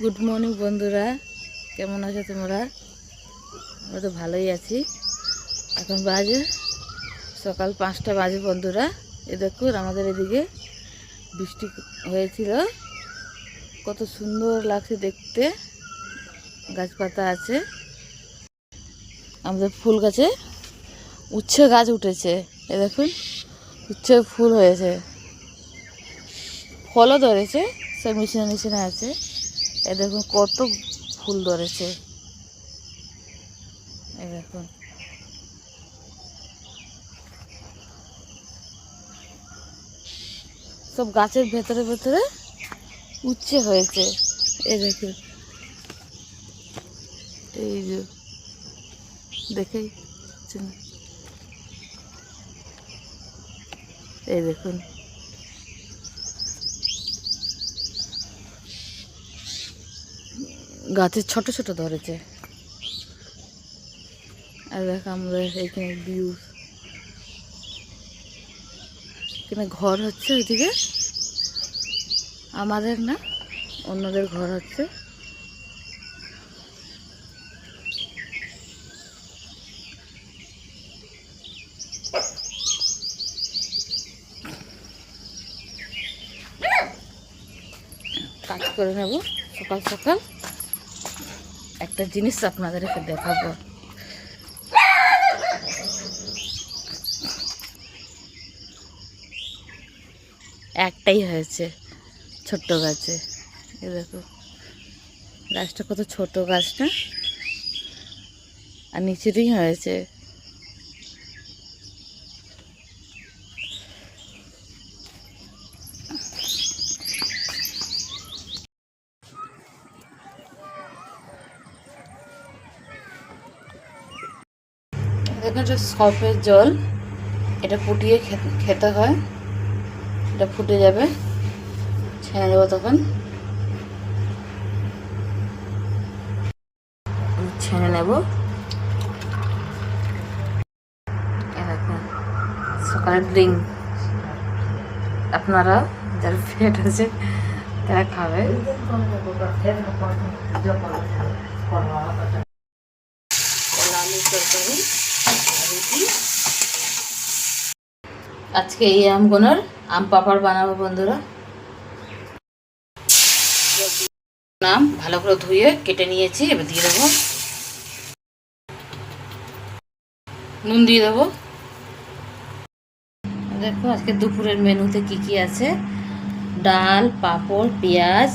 Good morning বন্ধুরা, কেমন আছো তোমরা? আমরা তো ভালোই আছি। এখন বাজে সকাল 5টা বাজে বন্ধুরা। এ দেখুন আমাদের এদিকে বৃষ্টি হয়েছিল, কত সুন্দর লাগছে দেখতে। গাছপাতা আছে, আমাদের ফুল গাছে উচ্ছে গাছ উঠেছে। এ দেখুন উচ্ছে ফুল হয়েছে, ফলও ধরেছে, সব মিশিয়ে মিশিয়ে আছে। এ দেখুন কত ফুল ধরেছে, এই দেখুন। সব গাছের ভেতরে ভেতরে উচ্ছে হয়েছে, এই দেখুন। এই যে দেখেই, এই দেখুন গাছের ছোট ছোট ধরেছে। আর দেখ আমরা এইখানে ভিউ, এখানে ঘর হচ্ছে ওইদিকে, আমাদের না, অন্যদের ঘর হচ্ছে। কাজ করে নেব সকাল সকাল। একটা জিনিস আপনাদেরকে দেখাবো। একটাই হয়েছে ছোট্ট গাছে, এই দেখো গাছটা কত ছোট গাছটা, আর নিচেরই হয়েছে। দেখুন এটা সর্ফের জল, এটা ফুটিয়ে খেতে হয়। এটা ফুটে যাবে, ছেড়ে দেবো তখন। ছেড়ে নেব। দেখুন সকালের ড্রিঙ্ক, আপনারা যারা ফ্যাট আছে তারা খাবে। আলু তরকারি, রুটি। আজকে এই আমগুলোর আম পাপড় বানাবো বন্ধুরা। আম ভালো করে ধুয়ে কেটে নিয়েছি, এবার দিয়ে দেবো নুন, দিয়ে দেবো। দেখো আজকে দুপুরের মেনুতে কি কি আছে: ডাল, পাঁপড়, পেঁয়াজ,